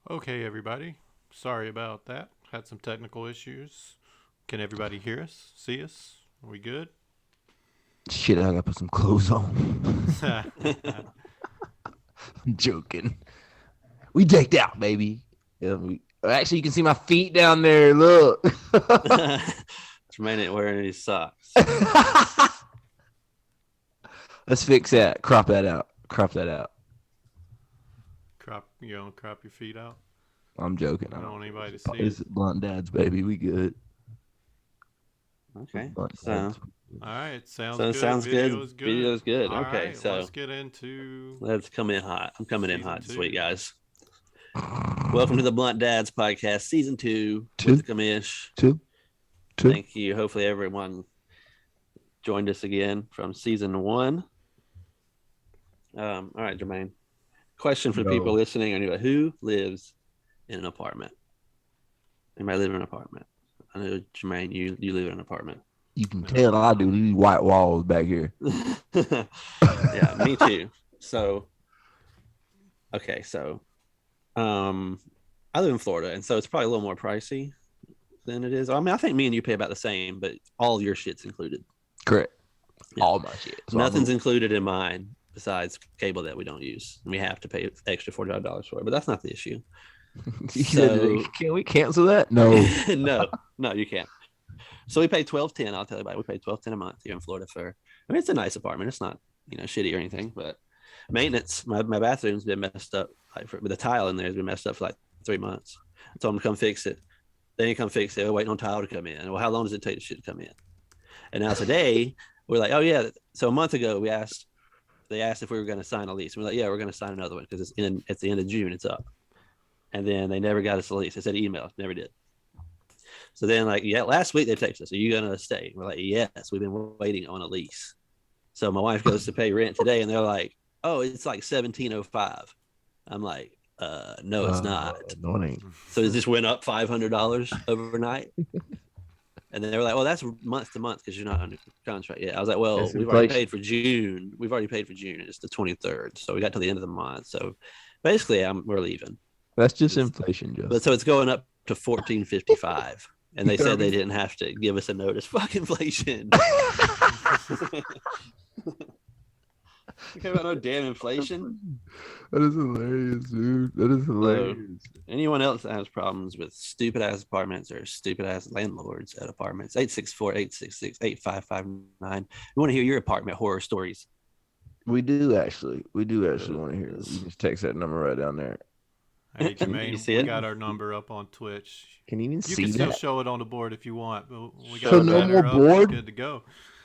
Okay, everybody. Sorry about that. Had some technical issues. Can everybody hear us? See us? Are we good? Shit, I gotta put some clothes on. All I'm joking. We decked out, baby. Actually, you can see my feet down there. Look. Jermaine ain't wearing any socks. Let's fix that. Crop that out. Crop that out. crop your feet out. I'm joking. I I don't don't want care. anybody to see it. It's blunt dads, baby. We good. Okay, Blunt so dads. All right, sounds so it good. sounds Video good. is good. Video's good. All Okay, right, let's so get into let's come in hot. I'm coming in season hot this week, two. guys. Welcome to the Blunt Dads podcast, season 2 with Two, the commish. two. Thank you. Hopefully, everyone joined us again from season 1. All right, Jermaine. Question for the people Yo. listening: anyway, who lives in an apartment? Anybody live in an apartment? I know, Jermaine, you live in an apartment. You can tell I do. These white walls back here. Yeah, me too. So, okay, so I live in Florida, and so it's probably a little more pricey than it is. I mean, I think me and you pay about the same, but all your shit's included. Correct. Yeah. All my shit. So Nothing's included in mine besides cable that we don't use. We have to pay extra $45 for it, but that's not the issue. So Can we cancel that? No. no, you can't. So we pay $12.10. I'll tell you about it. We pay $12.10 a month here in Florida for. I mean, it's a nice apartment. It's not shitty or anything, but maintenance. My bathroom's been messed up. Like with the tile in there has been messed up for like 3 months. I told them to come fix it. They didn't come fix it. We're waiting on tile to come in. Well, how long does it take the shit to come in? And now today we're like, oh yeah. So a month ago they asked if we were going to sign a lease. And we're like, yeah, we're going to sign another one because it's the end of June. It's up. And then they never got us a lease. They said email, never did. So then, last week they texted us, "Are you gonna stay?" We're like, "Yes, we've been waiting on a lease." So my wife goes to pay rent today, and they're like, "Oh, it's like 1705." I'm like, "No, it's not." Annoying. So it just went up $500 overnight. And then they were like, "Well, that's month to month because you're not under contract yet." I was like, "Well, That's we've already inflation. paid for June. We've already paid for June. It's the 23rd, so we got to the end of the month. So basically, we're leaving." That's just inflation, Joe. But so it's going up to 1455. And they said they didn't have to give us a notice. Fuck inflation. You care about no damn inflation? That is hilarious, dude. That is hilarious. So, anyone else that has problems with stupid ass apartments or stupid ass landlords at apartments, 864-866-8559. We want to hear your apartment horror stories. We do actually. We do actually want to hear it. You just text that number right down there. Hey, You Jermaine, see we it? got our number up on Twitch. Can you even You see can still that? show it on the board if you want, but we got So our no banner more up. We're board? good to go.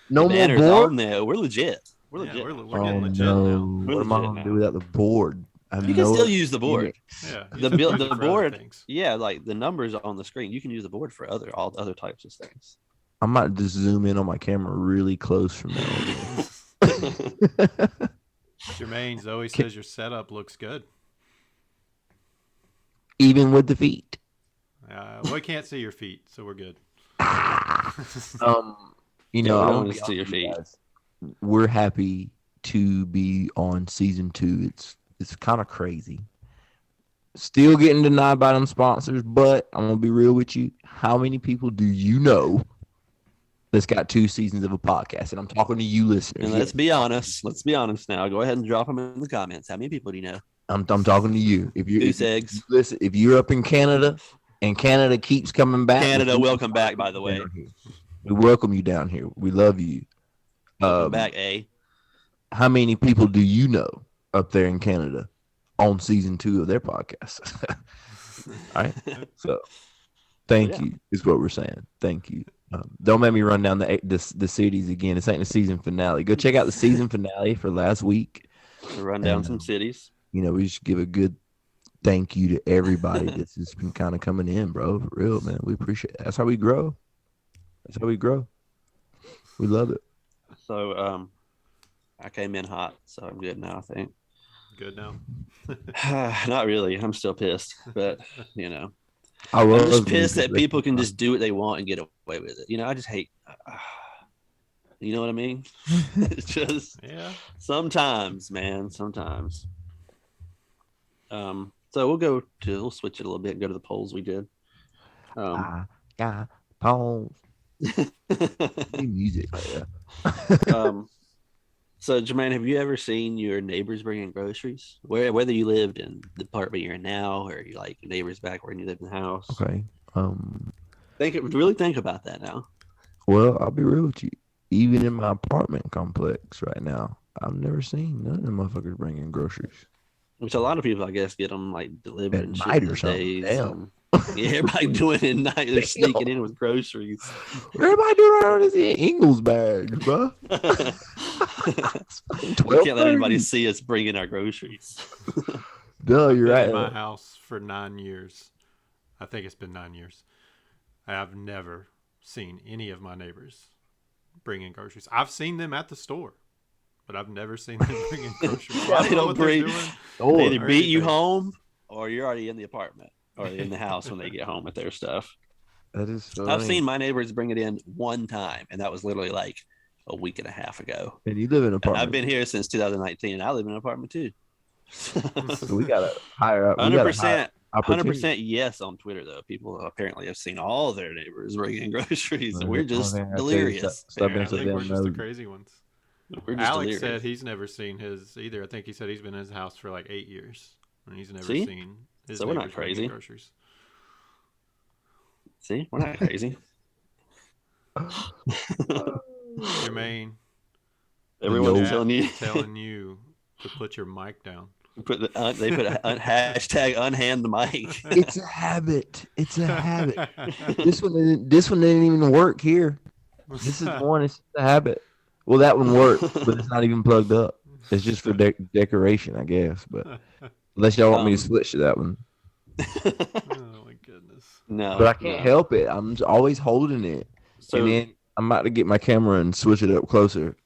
No The more banner's board? on there. We're legit. We're Yeah, legit. we're Oh getting legit no. now. We're What am I legit gonna do now. without the board? I have You can no still use the board. Yeah, you The just use the it for other board, things. yeah, like the numbers on the screen. You can use the board for all other types of things. I might just zoom in on my camera really close from now on. Jermaine, Zoe says your setup looks good. Even with the feet. We can't see your feet, so we're good. Um, Yeah, we I'm don't gonna want be to see your honest with you feet. guys. We're happy to be on season 2. It's kind of crazy. Still getting denied by them sponsors, but I'm gonna be real with you. How many people do you know that's got 2 seasons of a podcast? And I'm talking to you listeners. And let's be honest. Let's be honest now. Go ahead and drop them in the comments. How many people do you know? I'm talking to you. Goose eggs. Listen, if you're up in Canada and Canada keeps coming back, Canada, welcome back, by the way. down here. We welcome you down here. We love you. Welcome back, eh? How many people do you know up there in Canada on season 2 of their podcast? All right. So thank you is what we're saying. Thank you. Don't make me run down the cities again. This ain't the season finale. Go check out the season finale for last week. To run down some cities. We should give a good thank you to everybody that's just been kind of coming in, bro. For real, man. We appreciate it. That's how we grow. That's how we grow. We love it. So I came in hot, so I'm good now, I think. Good now. Not really. I'm still pissed, but I I'm was just pissed that people can just do what they want and get away with it. I just hate. You know what I mean? It's just Yeah. sometimes, man. Sometimes. So we'll switch it a little bit and go to the polls we did. I got polls. Need music like that. So Jermaine, have you ever seen your neighbors bringing groceries? Whether you lived in the apartment you're in now, or you like your neighbors back when you lived in the house? Okay. Really think about that now. Well, I'll be real with you. Even in my apartment complex right now, I've never seen none of them motherfuckers bringing groceries. Which a lot of people, I guess, get them like delivered At and shit night or these something. days. Damn. Yeah, everybody doing it at night. They're sneaking in with groceries. What everybody doing around this Ingles bag, bro? We Twelve can't let anybody 30. see us bringing our groceries. Duh, I've you're been right. in my house for 9 years. I think it's been 9 years. I've never seen any of my neighbors bringing groceries. I've seen them at the store, but I've never seen them bringing groceries. So I They don't know don't what they're bring. doing. They either or beat you anything. home, or you're already in the apartment or in the house when they get home with their stuff. That is funny. I've seen my neighbors bring it in one time, and that was literally like a week and a half ago. And you live in an And apartment. I've been here since 2019, and I live in an apartment too. So we gotta hire up. 100%. Opportunity. 100% yes on Twitter though. People apparently have seen all their neighbors bringing groceries, and we're just Only thing I say is delirious. stop being I so think we're damn just the nosy. crazy ones. We're just Alex delirious. said he's never seen his either. I think he said he's been in his house for like 8 years, and he's never See? seen his So we're not neighbors bringing crazy. groceries. See, we're not crazy. Jermaine, Everyone's chat telling you. telling you to put your mic down. They put a hashtag unhand the mic. It's a habit. It's a habit. This one didn't even work here. This is one. It's a habit. Well, that one worked, but it's not even plugged up. It's just for decoration, I guess. But unless y'all want me to switch to that one, Oh my goodness. No, but I can't help it. I'm just always holding it, So and then I'm about to get my camera and switch it up closer.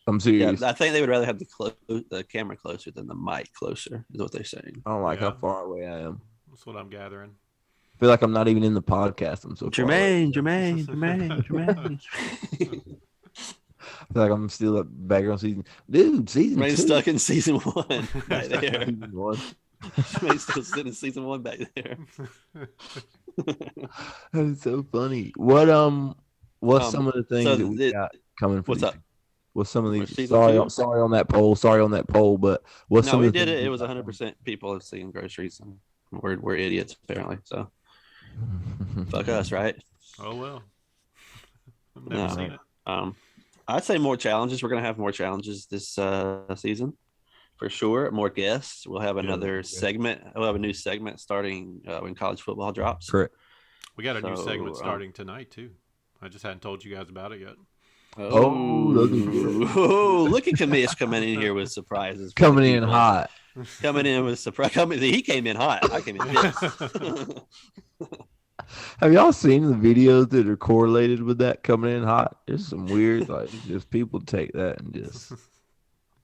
I'm yeah, serious. I think they would rather have the camera closer than the mic closer. Is what they're saying. I don't like how Yeah. far away I am. That's what I'm gathering. I feel like I'm not even in the podcast. I'm so far away. Jermaine. I feel like I'm still at background season. Dude, season Jermaine's 2. stuck in season 1 right there. Season 1. Jermaine's still sitting in season 1 back there. That is so funny. What's some of the things so that we got coming for what's these? up? What's some of For these? season Sorry, 2? sorry on that poll. Sorry on that poll. But what's No, some we of the did things it. It we was got 100% people have seen groceries, and we're idiots apparently. So coming? fuck us, right? Oh well. I've never No. seen it. I'd say more challenges. We're gonna have more challenges this season for sure. More guests. We'll have another okay. segment. We'll have a new segment starting when college football drops. Correct. We got a new So, segment starting tonight too. I just hadn't told you guys about it yet. Oh, looking good. Oh, look at Kamish coming in here with surprises. for the Coming in people. hot. Coming in with surprise. He came in hot. I came in pissed. Have y'all seen the videos that are correlated with that coming in hot? There's some weird, like, just people take that and just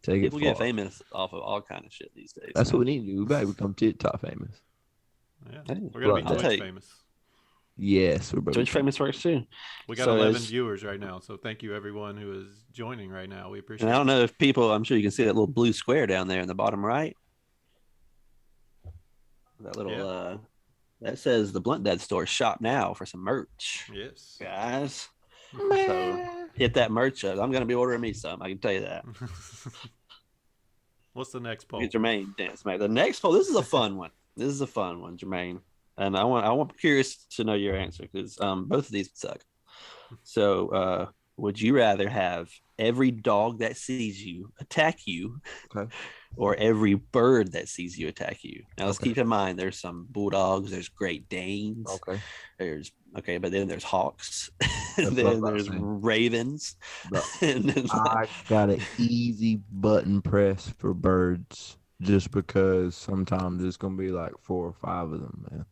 take People it get far. famous off of all kind of shit these days. That's man. what we need to do. We better become TikTok famous. Yeah, Hey, we're gonna be I'll Twitch take- famous. Yes, we're both. Twitch famous works too. We got So 11 as- viewers right now, so thank you everyone who is joining right now. We appreciate And I it. don't know if people, I'm sure you can see that little blue square down there in the bottom right. That little, that says the BluntDads store. Shop now for some merch, Yes. guys. So hit that merch up. I'm going to be ordering me some. I can tell you that. What's the next poll? Get Jermaine dance, mate. The next poll. This is a fun one. This is a fun one, Jermaine. And I'm curious to know your answer because both of these suck. So, would you rather have every dog that sees you attack you, Okay. or every bird that sees you attack you? Now, let's Okay. keep in mind there's some bulldogs, there's Great Danes, Okay. but then there's hawks, That's and what I was then there's saying. ravens, Bro, and then I got an easy button press for birds just because sometimes it's going to be like 4 or 5 of them, man.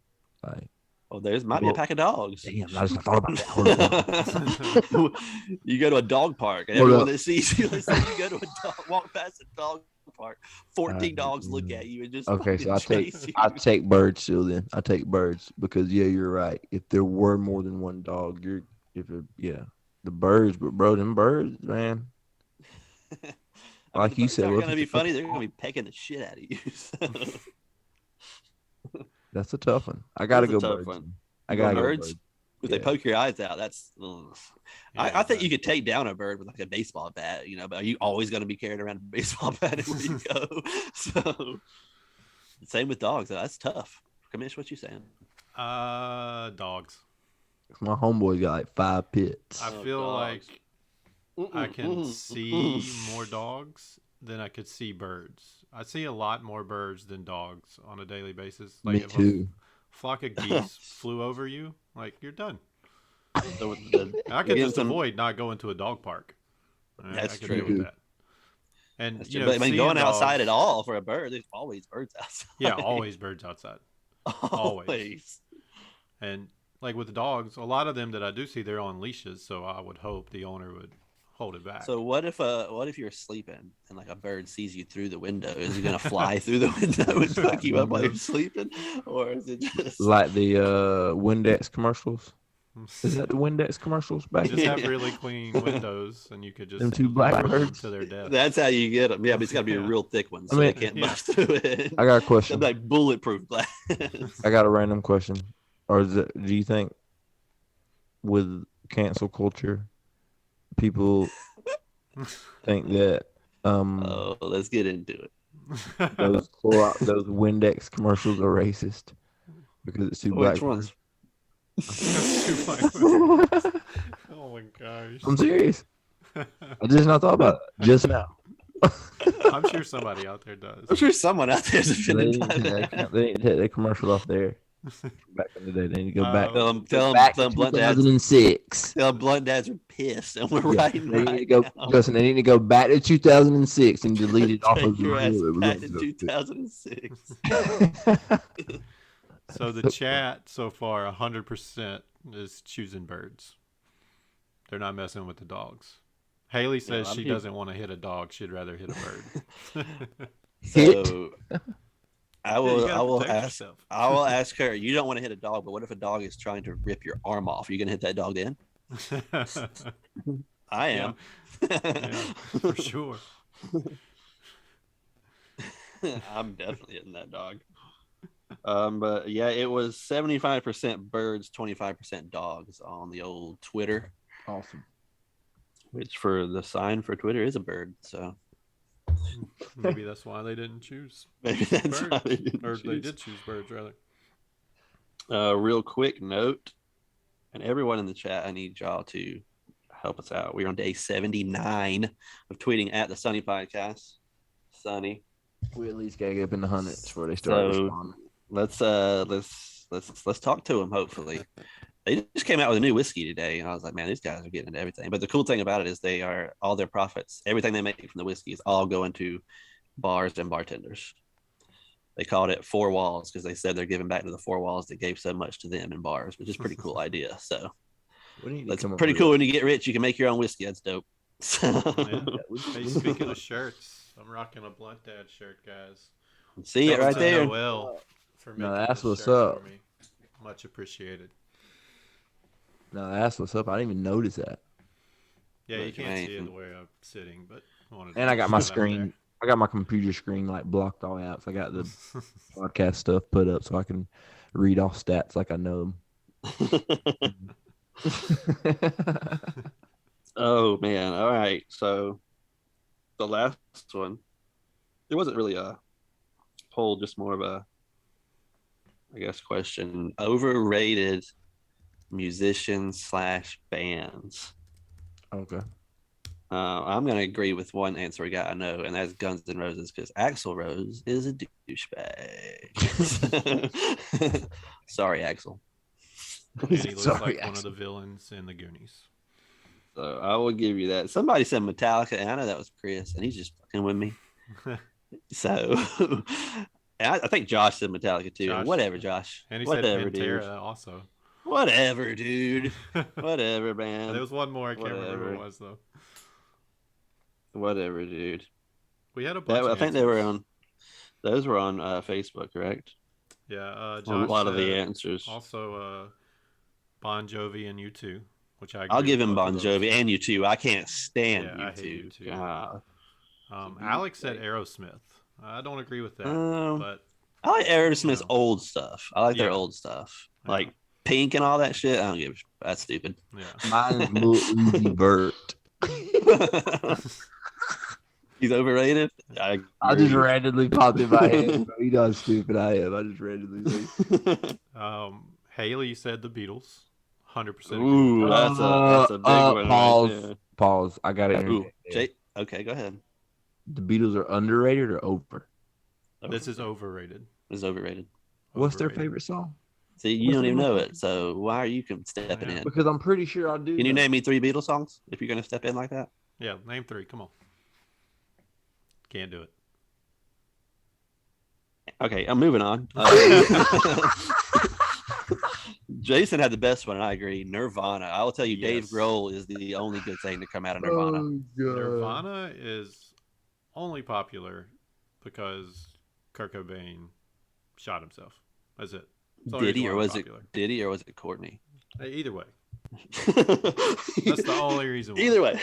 Like, oh, there's might be a Well, pack of dogs. damn, I just thought about that. Hold on. You go to a dog park, and Hold everyone up. that sees you, let's say you go to a dog, walk past a dog park, 14 Uh, dogs look at you and just Okay, so fucking chase you. I take birds still then. I take birds because yeah, you're right. If there were more than one dog, the birds, but bro, them birds, man. like you said, They're what going if to it's be a funny. fucking They're going to hawk? be pecking the shit out of you. So. That's a tough one. I gotta That's a go tough birds. one. I You going gotta go birds? birds. If they Yeah. poke your eyes out, that's. Ugh. Yeah, I think you exactly. could take down a bird with like a baseball bat, but are you always going to be carrying around a baseball bat everywhere you go? So, same with dogs. That's tough. Commish, what you saying? Dogs. My homeboy got like 5 pits. I Oh, feel dogs. like I can see more dogs than I could see birds. I see a lot more birds than dogs on a daily basis. Like Me if too. flock of geese flew over you, like you're done. So I could just avoid not going to a dog park. That's I could true. deal with that. And That's you true. know, But I mean, seeing going outside at dogs, all for a bird, there's always birds outside. yeah, always birds outside, always. Always. And like with the dogs, a lot of them that I do see, they're on leashes, so I would hope the owner would hold it back. So what if you're sleeping and like a bird sees you through the window? Is he gonna fly through the window and fuck you up while you're sleeping, or is it just Like the Windex commercials. Is that the Windex commercials back? Just have Yeah. really clean windows, and you could just Them two lure them blackbirds? to their death. That's how you get them. Yeah, but it's got to be a Yeah. real thick one, I so mean- they can't Yeah. bust through it. I got a It's question. like bulletproof glass. I got a random question. Or is it, do you think with cancel culture, people think that Oh, let's get into it. those those Windex commercials are racist because it's too black? Which ones? Oh my gosh. I'm serious. I just not thought about it just now. I'm sure somebody out there does. I'm sure someone out there is They offended need by to take that. they need to take that commercial off there. Back in the day, they need to go back. Tell back them to Blunt Dads. 2006. Tell them Blunt Dads are pissed, and we're Yeah, writing they need right to go. now. Listen, they need to go back to 2006 and delete it off Take of the your ass reel. back to 2006. So the chat so far, 100% is choosing birds. They're not messing with the dogs. Haley says she doesn't want to hit a dog; she'd rather hit a bird. So I Yeah, you will. gotta I will protect ask. yourself. I will ask her. You don't want to hit a dog, but what if a dog is trying to rip your arm off? Are you gonna hit that dog then? I am. Yeah, for sure. I'm definitely hitting that dog. But yeah, it was 75% birds, 25% dogs on the old Twitter, Awesome. which for the sign for Twitter is a bird. So Maybe that's why they didn't choose maybe that's why birds. they didn't Or they choose. did choose birds, rather. Real quick note, and everyone in the chat, I need y'all to help us out. We're on day 79 of tweeting at the Sunny Podcast. Sunny. We at least gotta get up in the hundreds before they start So responding. let's talk to them. Hopefully, they just came out with a new whiskey today, and I was like, man, these guys are getting into everything. But the cool thing about it is they are all their profits, everything they make from the whiskey is all going to bars and bartenders. They called it Four Walls because they said they're giving back to the four walls that gave so much to them in bars, which is a pretty cool idea. So that's pretty cool. When you get rich, you can make your own whiskey. That's dope. Yeah. Hey, speaking of shirts, I'm rocking a Blunt Dad shirt, guys. See it Thanks right to there. Noel for making that's this what's shirt up. for me. Much appreciated. No, that's what's up. I didn't even notice that. Yeah, you Look, can't man. see it the way I'm sitting, but I wanted to And I got my shout out there. screen. I got my computer screen like blocked all out. So I got the podcast stuff put up so I can read off stats like I know them. Oh man. All right. So the last one, it wasn't really a poll, just more of a, I guess, question. Overrated musicians / bands. Okay. I'm gonna agree with one answer we got. I know, and that's Guns N' Roses because Axl Rose is a douchebag. Sorry, Axl. And he looks Sorry, like one of Axel. the villains in the Goonies. So I will give you that. Somebody said Metallica, and I know that was Chris, and he's just fucking with me. So and I think Josh said Metallica too. Josh. Whatever, Josh. And he Whatever, said dude. Pantera also. Whatever, dude. Whatever, man. There was one more. I can't remember who Whatever. it was, though. Whatever, dude. We had a bunch I of think they were answers. on. Those were on Facebook, correct? Yeah, A Josh lot of the said answers. also Bon Jovi and U2, which I agree I'll give with him both Bon of those. Jovi and you too. I can't stand Yeah, you I hate two. U2. Alex said Aerosmith. I don't agree with that, but I like Aerosmith's No. old stuff. I like their Yeah. old stuff, Yeah. like Pink and all that shit. I don't give. That's stupid. yeah. Mine is Lil Uzi Vert. He's overrated. I I just agree. randomly popped in my head. Bro. You know how stupid I am. I just randomly say. Haley said the Beatles. 100% agree with Ooh, that. that's a big one Pause. right there. Pause. I got it. Ooh, Jake. Okay, go ahead. The Beatles are underrated or over? This is overrated. It's overrated. What's their Overrated. favorite song? See, you What's don't even their know most it, so why are you stepping Yeah. in? Because I'm pretty sure I do. Can you know. name me 3 Beatles songs if you're gonna step in like that? Yeah, name 3. Come on. Can't do it. Okay, I'm moving on. Jason had the best one, and I agree. Nirvana. I will tell you, Dave Yes. Grohl is the only good thing to come out of Nirvana. Oh, God. Nirvana is only popular because Kurt Cobain shot himself. That's it. That's the only Did he, reason or why was it's it popular. Diddy, or was it Courtney? Hey, either way. That's the only reason why. Either way,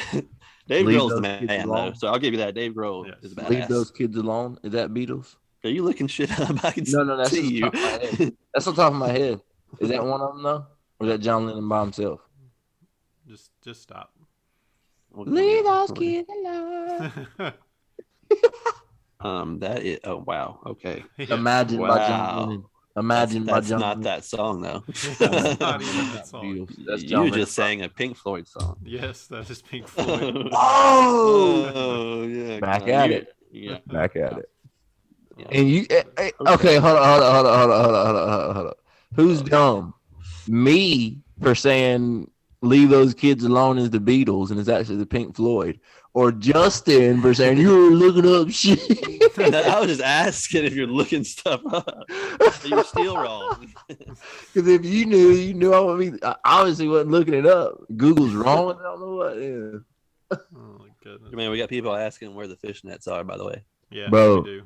Dave Leave Grohl's the those kids man, though. alone. So I'll give you that. Dave Grohl Yes. is Leave badass. those kids alone. Is that Beatles? Are you looking shit up? I can No, that's see just you. on top of my head. That's on top of my head. Is that one of them though, or is that John Lennon by himself? Just stop. Leave those kids alone. That is. Oh wow. Okay. Yes. Imagine by John Wow. Lennon. Imagine by That's John not Lennon. that song though. That's not even that song. Beatles. That's John You Lennon. just sang a Pink Floyd song. Yes, that is Pink Floyd. Oh, Oh yeah. back no, at you- it. Yeah. Back at it. Yeah. And you, okay, hold on. Who's dumb? Me for saying leave those kids alone is the Beatles and it's actually the Pink Floyd, or Justin for saying you were looking up shit. I was just asking if you're looking stuff up. You're still wrong. Because if you knew I obviously wasn't looking it up. Google's wrong. I don't know what. Yeah. Oh my goodness. Man, we got people asking where the fishnets are, by the way. Yeah, Bro. we do.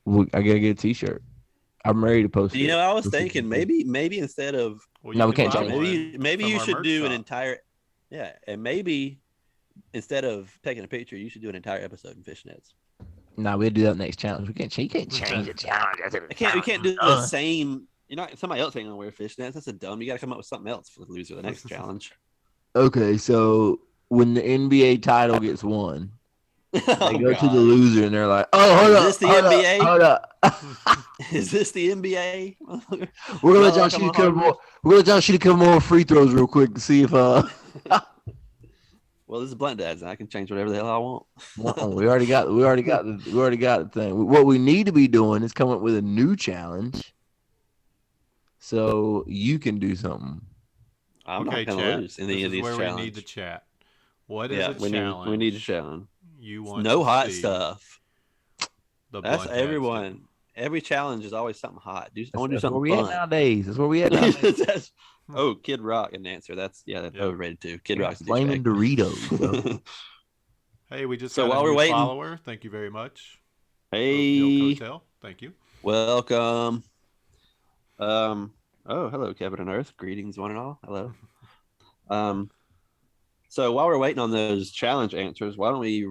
Well, I gotta get a T-shirt. I'm ready to post it. You know, I was thinking maybe instead of Well, No, you we can can't buy change one maybe from you our should merch do an shop. entire and maybe instead of taking a picture, you should do an entire episode in fishnets. Nah, we'll do that next challenge. You can't change the challenge. We can't do the same. You're not somebody else ain't gonna wear fishnets. That's a dumb. You got to come up with something else for the loser of the next challenge. Okay, so when the NBA title gets won, they go to the loser and they're like, "Oh, hold Is up, this the hold up, NBA? hold up. Is this the NBA? We're gonna let No, y'all come shoot a on, couple Harvard. more. We're gonna let y'all shoot a couple more free throws real quick to see if Well, this is BluntDads, and I can change whatever the hell I want. we already got the thing. What we need to be doing is come up with a new challenge, so you can do something. I'm Okay, not gonna chat. lose This any is of these where challenges. we need the chat. What is Yeah, a we challenge? need a challenge. You want No to hot see stuff. The That's Blunt Dads everyone. do. Every challenge is always something hot. I want to do That's where something we at fun. nowadays. That's where we at nowadays. Oh, Kid Rock an answer. That's overrated too. Kid Rock's a Flaming douchebag. Doritos, bro. Hey, we just So got while a we're new waiting- follower. Thank you very much. Hey, Milk Hotel. Thank you. welcome. Oh, hello, Kevin and Earth. Greetings, one and all. Hello. So while we're waiting on those challenge answers, why don't we,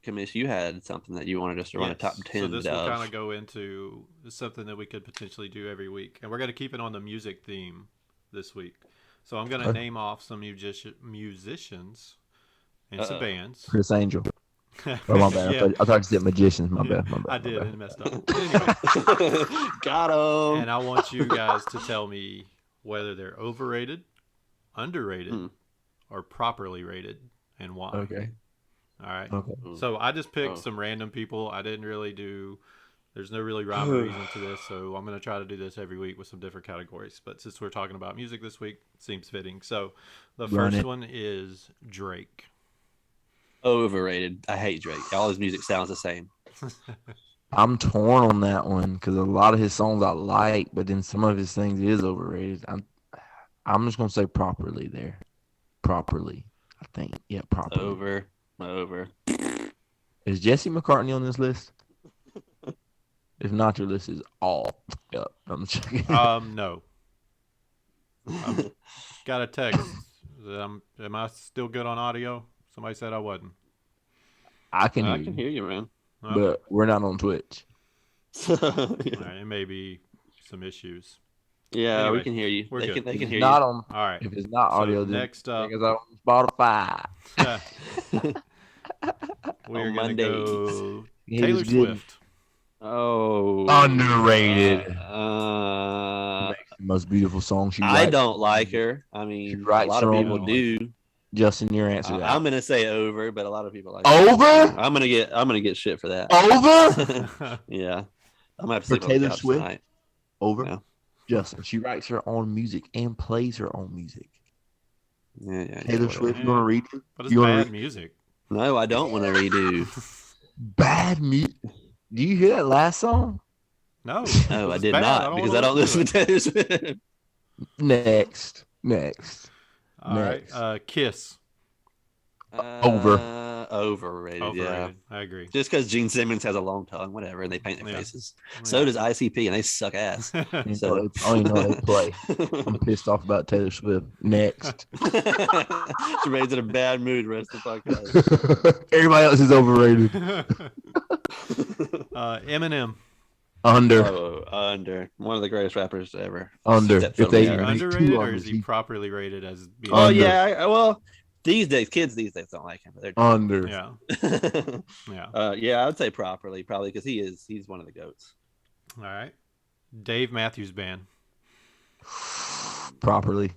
Commiss, you had something that you wanted us to run a top Yes. 10 So this will of. kind of go into something that we could potentially do every week, and we're going to keep it on the music theme this week. So I'm going to name off some musicians and some bands. Chris Angel. Oh, my bad. Yeah. I thought you said magicians. My bad. I did, and messed up. Anyway, Got him. and I want you guys to tell me whether they're overrated, underrated, or properly rated, and why. Okay. All right. Okay. So I just picked some random people. I didn't really do. There's no really rhyme or reason to this, so I'm going to try to do this every week with some different categories. But since we're talking about music this week, it seems fitting. So the first one is Drake. Overrated. I hate Drake. All his music sounds the same. I'm torn on that one because a lot of his songs I like, but then some of his things is overrated. I'm just gonna say properly there. Properly, I think. Yeah, properly. Over. Is Jesse McCartney on this list? If not, your list is all up. I'm checking. No. Got a text. Am I still good on audio? Somebody said I wasn't. I can I can hear you, man. Well, but we're not on Twitch. So, all right, it may be some issues. yeah, Anyway, we can hear you. we're They good. can If it's hear not you. on, All right. if it's not So audio, then next up, check us out on Spotify. we're On gonna Monday. go He Taylor was good. Swift. Oh, Underrated. Uh, Makes the most beautiful song. She I writes. don't like her. I She mean, a writes lot of her people own. do. Justin, your answer. I'm gonna say over, but a lot of people like her. Over? I'm gonna get shit for that. Over? Yeah, I'm gonna have to For sleep on the Taylor couch Swift? tonight. Over? Yeah. Justin, she writes her own music and plays her own music. Yeah. Taylor Whatever. Swift, you want to read it? But it's You wanna bad read music. No, I don't want to redo. bad music? Do you hear that last song? No, No, I it's did bad. not because I don't listen to Taylor Swift. Next. All right, Next. Kiss. Over. Overrated. Yeah. Overrated. I agree. Just because Gene Simmons has a long tongue, whatever, and they paint their Yeah. faces. So does ICP, and they suck ass. I So don't even know how they play. I'm pissed off about Taylor Swift. Next. Jermaine's in a bad mood the rest of the podcast. Everybody else is overrated. Eminem. Under. Oh, under one of the greatest rappers ever. Under. Step If foot they on the earth. make two Underrated, or is unders, he properly rated as being? Oh Under. yeah, well, kids these days don't like him, but they're Under. Yeah. Yeah. yeah, I would say probably because he's one of the goats. All right. Dave Matthews Band. Properly.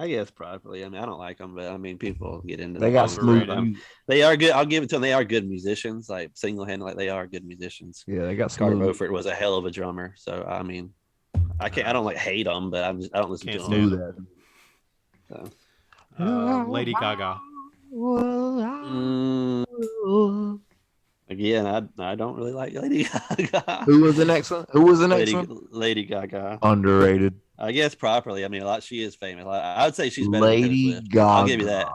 I guess probably. I mean, I don't like them, but I mean, people get into. They them. got smooth. Overrated. music. They are good. I'll give it to them. They are good musicians, like single-handedly. They are good musicians. Yeah, they got Carter smooth. Beaufort was a hell of a drummer. So I mean, I don't like hate them, but I don't listen Can't to stand them. Smooth So. Lady Gaga. Again, I don't really like Lady Gaga. Who was the next one? Lady Gaga. Underrated. I guess properly. I mean, she is famous. I would say she's better Lady than Taylor Swift. Gaga. I'll give you that.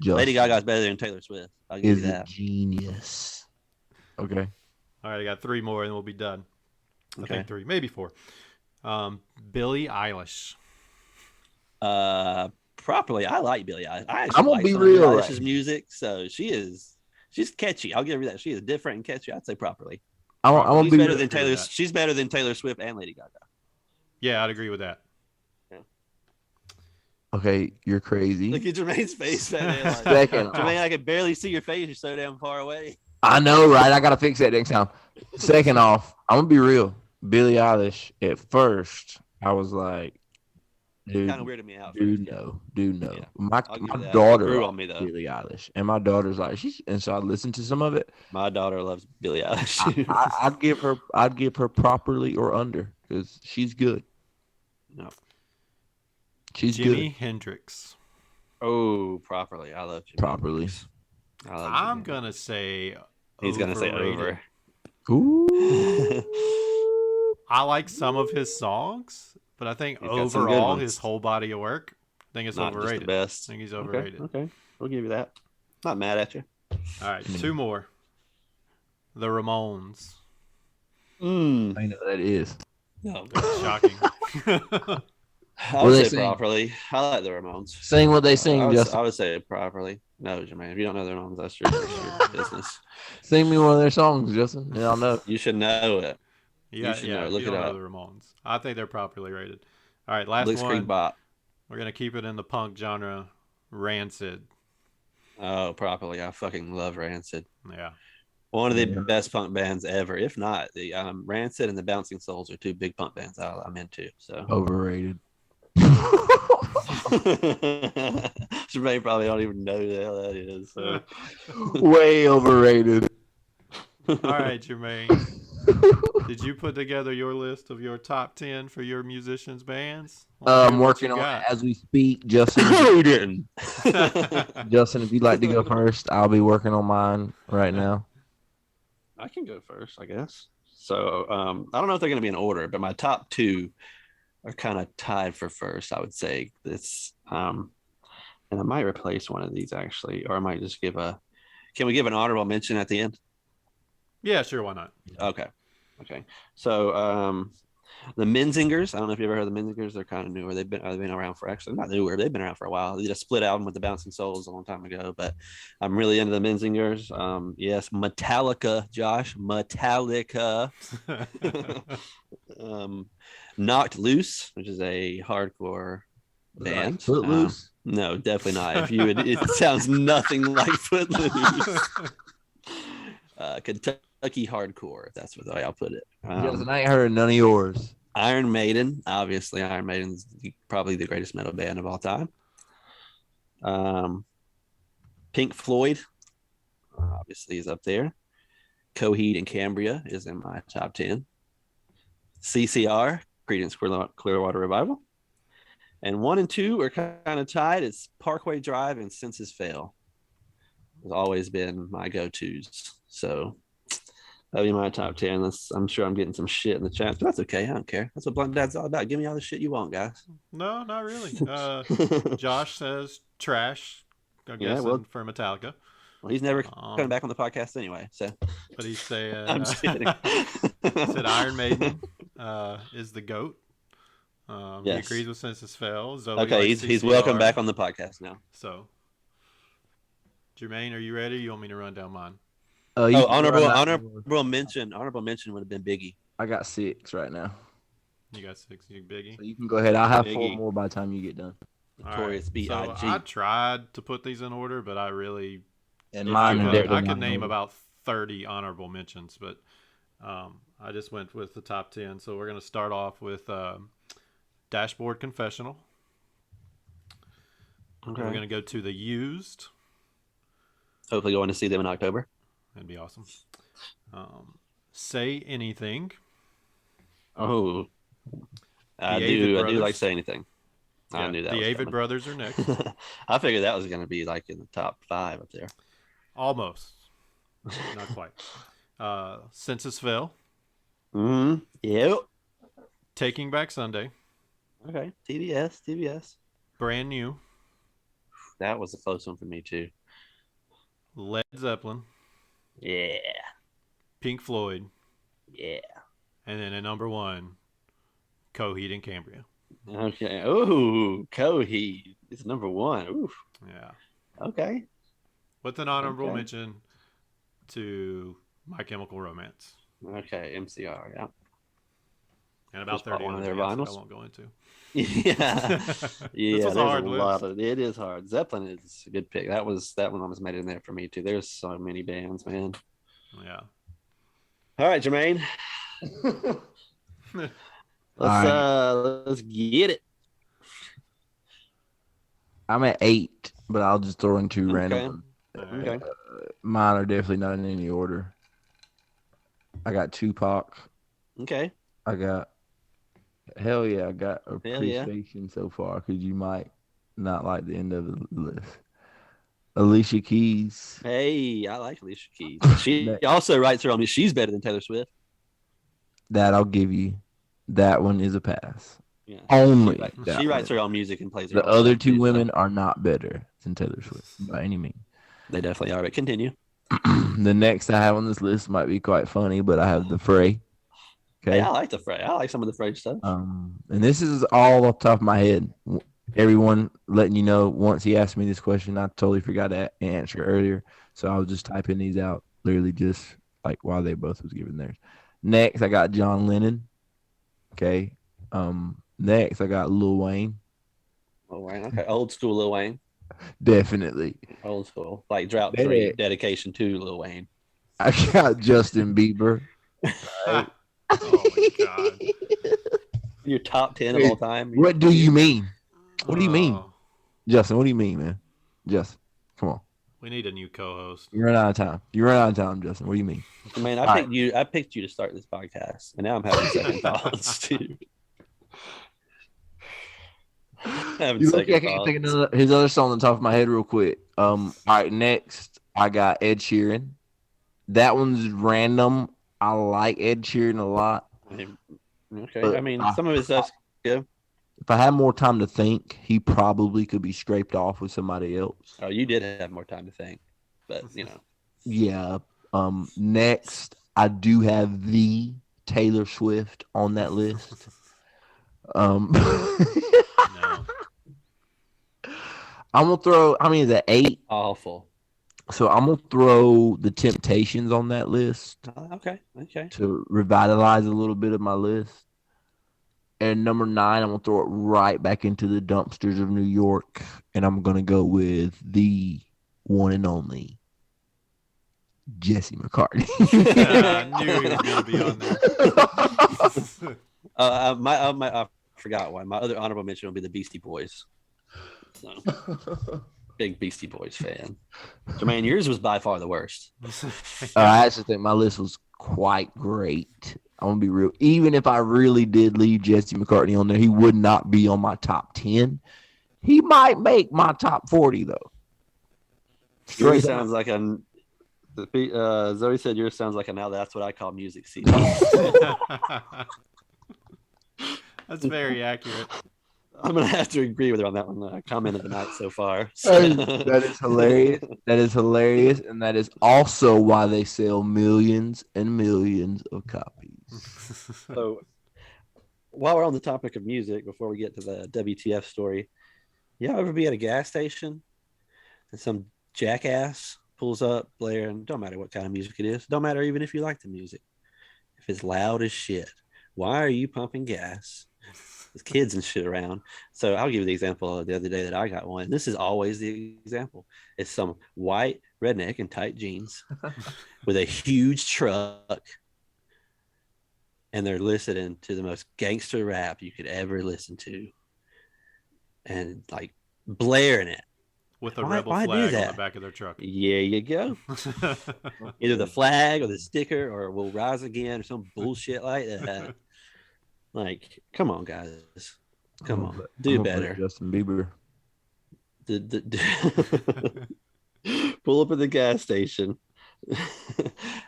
Justin Lady Gaga's better than Taylor Swift. I'll give is you a that. genius. Okay. All right, I got 3 more and we'll be done. I Okay. think 3, maybe 4. Billie Eilish. Properly, I like Billie Eilish. I I'm actually gonna like be some real, of Billie Eilish's right? music, so she's catchy. I'll give her that. She is different and catchy. I'd say properly. I'm gonna She's be better real. than agree with Taylor. that. She's better than Taylor Swift and Lady Gaga. Yeah, I'd agree with that. Okay, you're crazy. Look at Jermaine's face right there. Like, Second, Jermaine, I can barely see your face. You're so damn far away. I know, right? I gotta fix that next time. Second off, I'm gonna be real. Billie Eilish. At first, I was like, dude, Kind of weirded me out. dude, no. Yeah, My I'll give you that. It daughter grew likes on me, though. Billie Eilish, and my daughter's like, and so I listened to some of it. My daughter loves Billie Eilish. I'd give her properly or under because she's good. No. Jimi She's good. Hendrix. Oh, properly. I love Jimi Properly. Hendrix. I love I'm Jimi going to say He's gonna say overrated. over. Ooh. I like some of his songs, but I think He's got some good overall ones. his whole body of work, I think it's Not overrated. just the best. I think he's overrated. Okay, we'll give you that. Not mad at you. All right, 2 more. The Ramones. I know that is. No, Shocking. I would say properly. I like the Ramones. Sing what they sing, I Justin. would say properly. No, Jermaine. If you don't know the Ramones, that's your business. Sing me one of their songs, Justin, and I'll know. You should know it. Yeah, should yeah. know. Look you it don't know up. the Ramones. I think they're properly rated. All right, last Blitzkrieg one. Bop. We're gonna keep it in the punk genre. Rancid. Oh, properly. I fucking love Rancid. Yeah. One of the best punk bands ever. If not, the Rancid and the Bouncing Souls are 2 big punk bands I'm into. So Overrated. Jermaine probably don't even know who the hell that is. So. Way overrated. All right, Jermaine. Did you put together your list of your top 10 for your musicians' bands? I'm working on it as we speak. Justin, No, we didn't. Justin, if you'd like to go first, I'll be working on mine right now. I can go first, I guess. So I don't know if they're going to be in order, but my top 2 are kind of tied for first. I would say this, and I might replace one of these actually, or I might just give a. Can we give an honorable mention at the end? Yeah, sure. Why not? Okay. So The Menzingers. I don't know if you ever heard of the Menzingers. They're kind of newer. They've been around for actually not newer. They've been around for a while. They did a split album with the Bouncing Souls a long time ago. But I'm really into the Menzingers. Yes, Metallica, Josh, Metallica. Knocked Loose, which is a hardcore band. Like Footloose? No, definitely not. If you would, it sounds nothing like Footloose. Kentucky hardcore, if that's the way I'll put it. Justin, I ain't heard none of yours. Iron Maiden, obviously, Iron Maiden's probably the greatest metal band of all time. Pink Floyd, obviously, is up there. Coheed and Cambria is in my top 10. CCR, Creedence Clearwater Revival. And 1 and 2 are kind of tied. It's Parkway Drive and Senses Fail. Has always been my go-tos. So that'll be my top 10. I'm sure I'm getting some shit in the chat, but that's okay. I don't care. That's what Blunt Dad's all about. Give me all the shit you want, guys. No, not really. Josh says trash. I guess for Metallica. Well, he's never coming back on the podcast anyway. So, but he's saying I'm just kidding. He said Iron Maiden is the GOAT. Yes. He agrees with Census Fail. Okay, he's welcome back on the podcast now. So, Jermaine, are you ready? You want me to run down mine? Honorable mention. Honorable mention would have been Biggie. I got 6 right now. You got 6, you Biggie. So you can go ahead. I'll have Biggie. 4 more by the time you get done. Notorious B.I.G. So I tried to put these in order, but I really I could name about 30 honorable mentions, but I just went with the top 10. So we're going to start off with Dashboard Confessional. Okay. We're going to go to The Used. Hopefully going to see them in October. That'd be awesome. Say Anything. Oh, I do like Say Anything. Yeah, I knew that. The Avid Brothers are next. I figured that was going to be like in the top 5 up there. Almost. Not quite. Census Fail. Mm-hmm. Yep. Taking Back Sunday. Okay. TBS. Brand New. That was a close one for me too. Led Zeppelin. Yeah. Pink Floyd. Yeah. And then at number 1, Coheed and Cambria. Okay. Ooh, Coheed. It's number 1. Ooh. Yeah. Okay. With an honorable mention to My Chemical Romance. Okay, MCR, yeah. And about 30 one other of their bands vinyls. I won't go into. Yeah. This was a hard list. It is hard. Zeppelin is a good pick. That one was made in there for me too. There's so many bands, man. Yeah. All right, Jermaine. Let's get it. I'm at 8, but I'll just throw in 2 random. Okay. Mine are definitely not in any order. I got Tupac. Okay. I got appreciation so far because you might not like the end of the list. Alicia Keys. Hey, I like Alicia Keys. She also writes her own music. She's better than Taylor Swift. That I'll give you. That one is a pass. Yeah. Only. She writes her own music and plays her The own other stuff, 2 too, women so. are not better than Taylor Swift by any means. They definitely are, but continue. The next I have on this list might be quite funny, but I have The Fray. Okay. Hey, I like The Fray. I like some of The Fray stuff. And this is all off the top of my head. Everyone letting you know, once he asked me this question, I totally forgot to answer earlier. So I was just typing these out, literally just like while they both was giving theirs. Next, I got John Lennon. Okay. Next, I got Lil Wayne. Lil Wayne. Okay. Old school Lil Wayne. Definitely. Old school. Like Drought 3 dedication to Lil Wayne. I got Justin Bieber. Right. Oh my God. Your top 10 of all time. What do you mean? What do you mean? Justin, what do you mean, man? Justin, come on. We need a new co-host. You're running out of time. You're running out of time, Justin. What do you mean? Man, I picked you to start this podcast, and now I'm having second thoughts too. His other song on the top of my head real quick. All right, next I got Ed Sheeran. That one's random. I like Ed Sheeran a lot. Okay, I mean some of his stuff's good. If I had more time to think, he probably could be scraped off with somebody else. Oh, you did have more time to think, but you know. Yeah. Next, I do have the Taylor Swift on that list. No. I'm gonna throw. I mean, is that 8? Awful. So I'm gonna throw the Temptations on that list Okay. to revitalize a little bit of my list. And number 9, I'm gonna throw it right back into the dumpsters of New York, and I'm gonna go with the one and only Jesse McCartney. I knew he was going to be on there. I forgot one. My other honorable mention would be the Beastie Boys. So, big Beastie Boys fan. Jermaine, yours was by far the worst. I actually think my list was quite great. I'm gonna be real. Even if I really did leave Jesse McCartney on there, he would not be on my top 10. He might make my top 40 though. Yours sounds like a. Zoe said yours sounds like a now that's what I call music CD. That's very accurate. I'm gonna have to agree with her on that one. Comment of the night so far. That is hilarious. That is hilarious, and that is also why they sell millions and millions of copies. So, while we're on the topic of music, before we get to the WTF story, y'all ever be at a gas station and some jackass pulls up blaring? Don't matter what kind of music it is. Don't matter even if you like the music. If it's loud as shit, why are you pumping gas? There's kids and shit around. So I'll give you the example of the other day that I got one. This is always the example. It's some white redneck in tight jeans with a huge truck, and they're listening to the most gangster rap you could ever listen to, and like blaring it with a rebel flag on the back of their truck. Yeah, you go. Either the flag or the sticker or "We'll Rise Again" or some bullshit like that. Like, come on, guys. Come on. Do better. Justin Bieber. Pull up at the gas station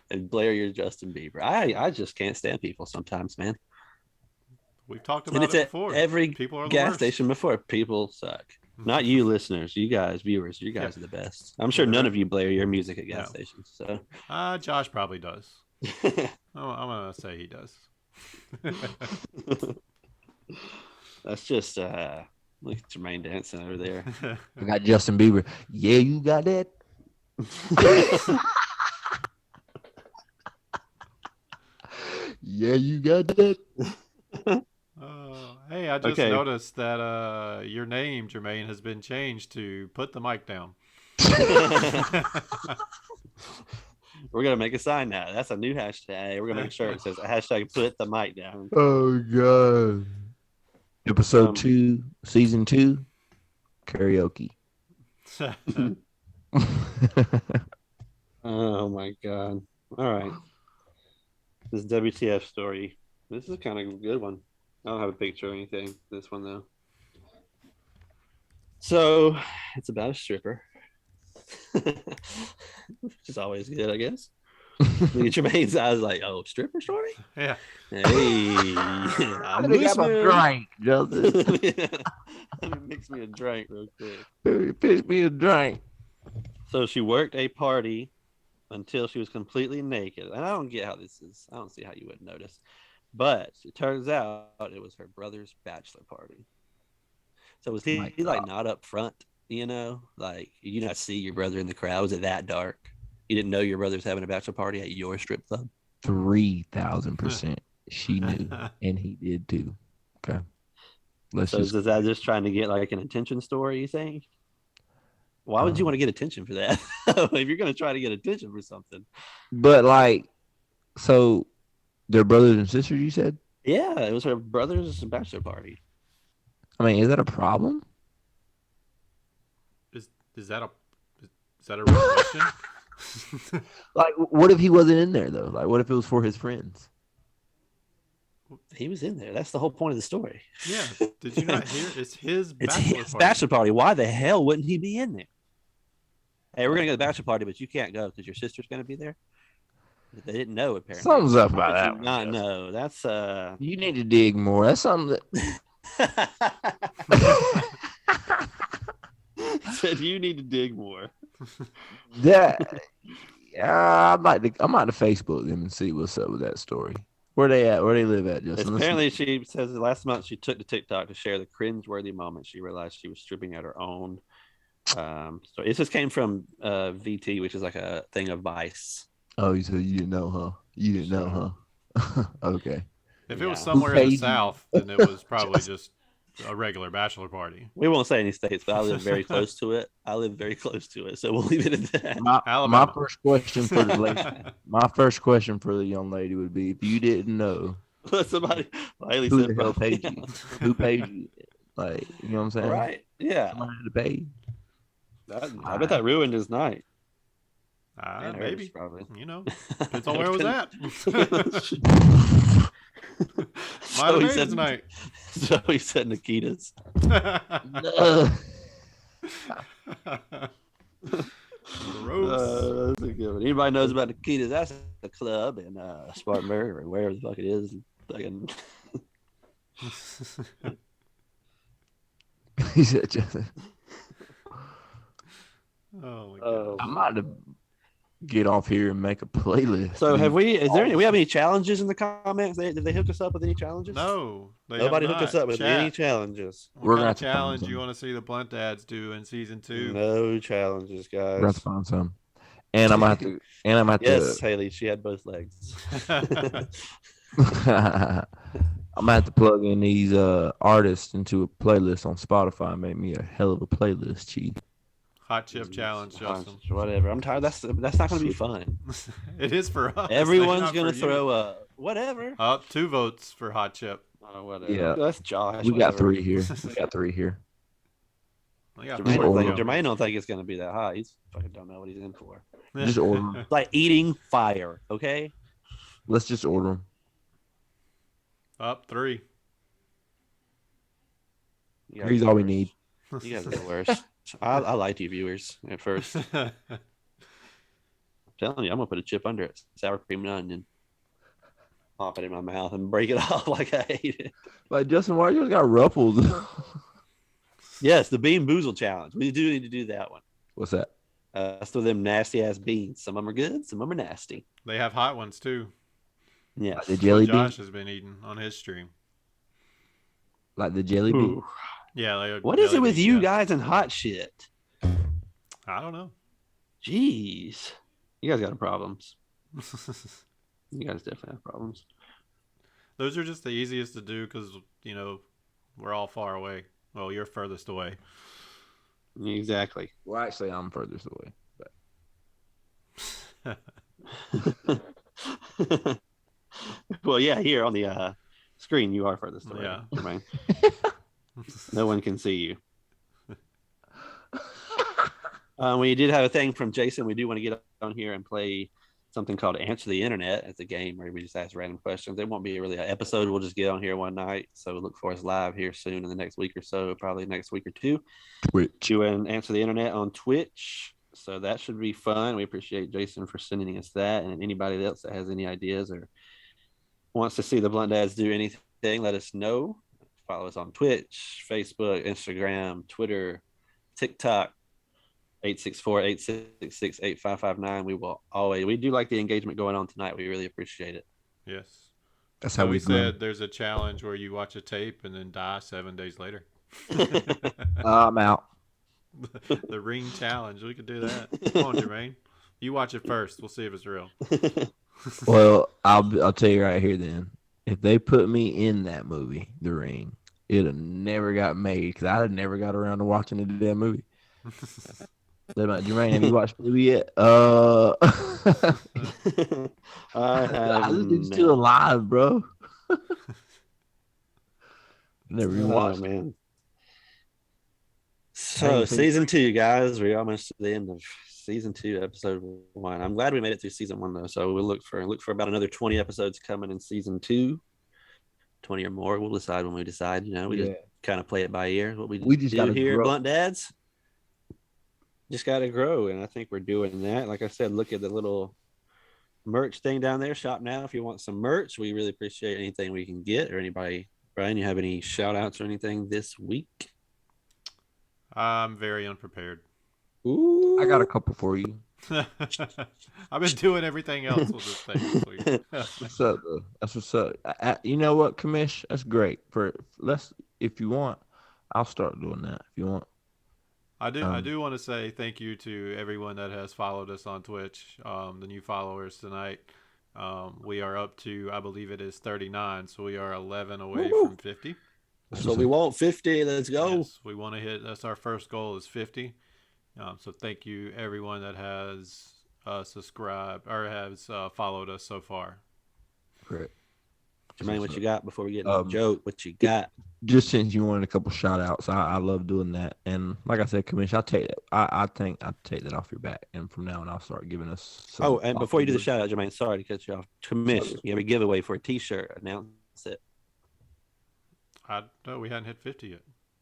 and blare your Justin Bieber. I just can't stand people sometimes, man. We've talked about it before. Every people are gas station before. People suck. Not you, listeners. You guys, viewers. You guys are the best. I'm sure none of you blare your music at gas stations. So, Josh probably does. I'm gonna say he does. That's just look at Jermaine dancing over there. I got Justin Bieber. Yeah, you got that. Yeah, you got that. Hey, I just noticed that your name, Jermaine, has been changed to "Put the Mic Down." We're gonna make a sign now. That's a new hashtag. We're gonna make sure it says a hashtag "Put the Mic Down." Oh god! Episode 2, season 2, karaoke. Oh my god! All right, this WTF story. This is kind of a good one. I don't have a picture or anything. This one though. So it's about a stripper. Which is always good, I guess. Look at Jermaine's eyes like, oh, stripper story? Yeah. Hey, I'm got my drink, Justin. Mix me a drink real quick. Pitch me a drink. So she worked a party until she was completely naked. And I don't get how this is. I don't see how you would notice. But it turns out it was her brother's bachelor party. So was he like not up front? You know, like you not see your brother in the crowd. Was it that dark? You didn't know your brother's having a bachelor party at your strip club? 3,000%. She knew, and he did too. Okay. So is that just trying to get like an attention story? You think? Why would you want to get attention for that? If you're going to try to get attention for something. But like, so they're brothers and sisters. You said? Yeah, it was her brother's bachelor party. I mean, is that a problem? Is that a real question? Like, what if he wasn't in there though? Like, what if it was for his friends? He was in there. That's the whole point of the story. Yeah. Did you not hear? It's his bachelor party. Why the hell wouldn't he be in there? Hey, we're gonna go to the bachelor party, but you can't go because your sister's gonna be there. They didn't know apparently. Something's up about that. Not know. That's You need to dig more. That's something that. Said you need to dig more. That. I might to Facebook them and see what's up with that story. Where they at? Where they live at, Justin? Apparently, she says last month she took to TikTok to share the cringe-worthy moment she realized she was stripping at her own. So it just came from VT, which is like a thing of Vice. Oh, so you didn't know, huh? You didn't know, huh? Okay. If it was Yeah. somewhere in the paid you? South, then it was probably just a regular bachelor party. We won't say any states, but I live very close to it. So we'll leave it at that. My Alabama. first question for the lady, my first question for the young lady would be: if you didn't know, Somebody, Haley who said, the hell paid you? Who paid you? Like, you know what I'm saying? Right? Yeah. Somebody had to pay. I bet that ruined his night. And hers, Maybe. probably. You know, depends on where it was at. Might So have he made said, his night. so he said Nikita's. No. Gross. That's a good one. Anybody knows about Nikita's? That's a club in Spartanburg or wherever the fuck it is. Fucking... He said, Justin, Oh my god. I'm about to get off here and make a playlist. So have we? Is there any? We have any challenges in the comments? Did they hook us up with any challenges? No, they Nobody have hooked us not. up with Chat. any challenges. What We're kind gonna of have to find challenge some. you want to see the BluntDads do in season 2? No challenges, We're gonna have guys. to find some. And I'm gonna have to. And I'm gonna have Yes, Haley, she had both legs. to. I'm gonna have to plug in these artists into a playlist on Spotify. Make me a hell of a playlist, Chief. Hot chip challenge, Justin. Whatever. I'm tired. That's not going to be fun. It is for us. Everyone's not going to for throw you. a whatever. 2 votes for hot chip. Oh, whatever. Yeah. That's Josh. We got whatever. 3 here. We got 3 here. I got Jermaine, Just don't order think, them. Jermaine don't think it's going to be that hot. He's fucking don't know what he's in for. Just order 'em. It's like eating fire. Okay. Let's just order them. Up 3. You guys Here's are all we the need. worst. You guys are the worst. I liked you viewers at first. I'm telling you, I'm gonna put a chip under it. Sour cream and onion. Pop it in my mouth and break it off like I hate it. Like, Justin, why you got ruffles? Yes, the bean boozle challenge. We do need to do that one. What's that? Let's throw them nasty ass beans. Some of them are good, some of them are nasty. They have hot ones too. Yeah. Like the jelly bean? Josh has been eating on his stream. Like the jelly bean? Ooh. Yeah. They What is jelly it with bean, you yeah. guys and hot shit? I don't know. Jeez. You guys got problems. You guys definitely have problems. Those are just the easiest to do because, you know, we're all far away. Well, you're furthest away. Exactly. Well, actually, I'm furthest away. Well, yeah, here on the screen, you are furthest away. Yeah. Jermaine. No one can see you. We did have a thing from Jason. We do want to get on here and play something called Answer the Internet. It's a game where we just ask random questions. It won't be really an episode. We'll just get on here one night. So look for us live here soon in the next week or so, probably next week or two. Twitch. Do and Answer the Internet on Twitch. So that should be fun. We appreciate Jason for sending us that. And anybody else that has any ideas or wants to see the Blunt Dads do anything, let us know. Follow us on Twitch, Facebook, Instagram, Twitter, TikTok. 864-866-8559. We do like the engagement going on tonight. We really appreciate it. Yes. That's So how we we grow. said there's a challenge where you watch a tape and then die 7 days later. I'm out. The ring challenge. We could do that. Come on, Jermaine. You watch it first. We'll see if it's real. Well, I'll tell you right here then. If they put me in that movie, The Ring, it'd have never got made because I'd have never got around to watching the damn movie. They're like, Jermaine, have you watched the movie yet? I It's still alive, bro. Never even watched it. man. So season 2, guys, we're almost to the end of season 2, episode 1. I'm glad we made it through season 1 though. So we'll look for about another 20 episodes coming in season 2. 20 or more. We'll decide when we decide. You know, we just kind of play it by ear. What we just do gotta here at grow. Blunt Dads. Just got to grow, and I think we're doing that. Like I said, look at the little merch thing down there. Shop now if you want some merch. We really appreciate anything we can get. Or anybody, Brian, you have any shout outs or anything this week? I'm very unprepared. Ooh, I got a couple for you. I've been doing everything else with this thing this week. That's what's up, though. That's what's up. You know what, Commish? That's great. If you want, I'll start doing that. If you want. I do want to say thank you to everyone that has followed us on Twitch. The new followers tonight. We are up to, I believe it is 39, so we are 11 away Woo-hoo. from 50. So we want 50. Let's go. Yes, we want to hit. That's our first goal is 50. So thank you everyone that has subscribed or has followed us so far. Great. Jermaine, what you got before we get into the joke? What you got? Just since you wanted a couple shout outs, I love doing that. And like I said, Commish, I'll take that. I think I'll take that off your back. And from now on, I'll start giving us some. Oh, and before you do the shout out, Jermaine, sorry to cut you off. Commish, you have a giveaway for a t-shirt. Announce it. No, we hadn't hit 50 yet.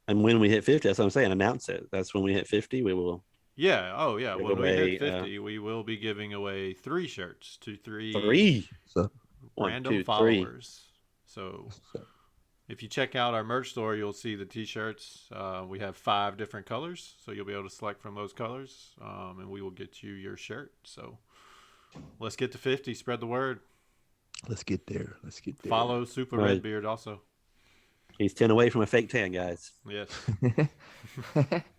And when we hit 50, that's what I'm saying. Announce it. That's when we hit 50. We will. Yeah. Oh, yeah. Give When we away, hit 50, we will be giving away 3 shirts to 3 So, random 1, 2, 3. followers. So if you check out our merch store, you'll see the t-shirts. We have 5 different colors, so you'll be able to select from those colors, and we will get you your shirt. So let's get to 50. Spread the word. let's get there. Let's get there. Follow Super Right. Redbeard also. He's 10 away from a fake tan, guys. Yes.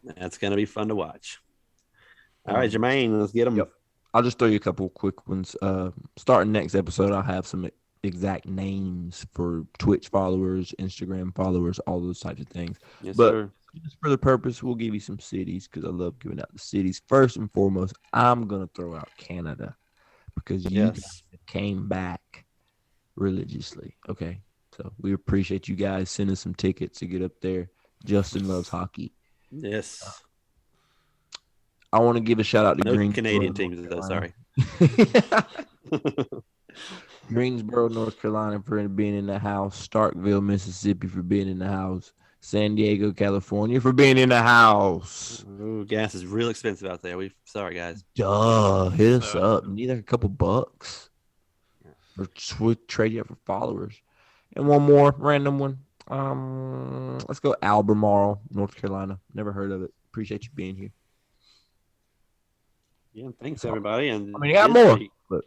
That's going to be fun to watch. All right, Jermaine, let's get them. Yep. I'll just throw you a couple quick ones. Starting next episode, I'll have some exact names for Twitch followers, Instagram followers, all those types of things. Yes, But sir. just for the purpose, we'll give you some cities because I love giving out the cities. First and foremost, I'm going to throw out Canada because you guys came back religiously. Okay. So we appreciate you guys sending some tickets to get up there. Justin loves hockey. Yes. I want to give a shout out to No Greensboro, Canadian North teams, though. Carolina. Sorry. Greensboro, North Carolina for being in the house. Starkville, Mississippi for being in the house. San Diego, California for being in the house. Ooh, gas is real expensive out there. Sorry, guys. Duh, hit us So- up. Need like a couple bucks. Or we'll trade you up for followers. And one more random one. Let's go Albemarle, North Carolina. Never heard of it. Appreciate you being here. Yeah, thanks, everybody. And I mean, you got more. But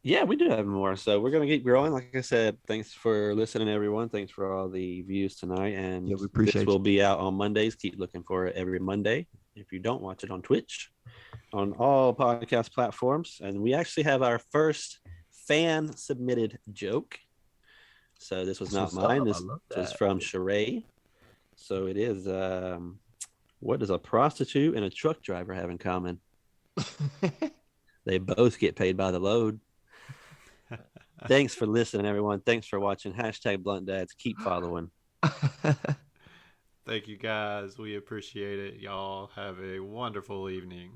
Yeah, we do have more. So we're going to keep growing. Like I said, thanks for listening, everyone. Thanks for all the views tonight. And Yeah, we appreciate this will be out on Mondays. Keep looking for it every Monday. If you don't watch it on Twitch, on all podcast platforms. And we actually have our first fan submitted joke. So this was not That's what's mine. up. This I love was that. from Sheree. So it is, what does a prostitute and a truck driver have in common? They both get paid by the load. Thanks for listening, everyone. Thanks for watching. Hashtag BluntDads. Keep following. Thank you guys. We appreciate it. Y'all have a wonderful evening.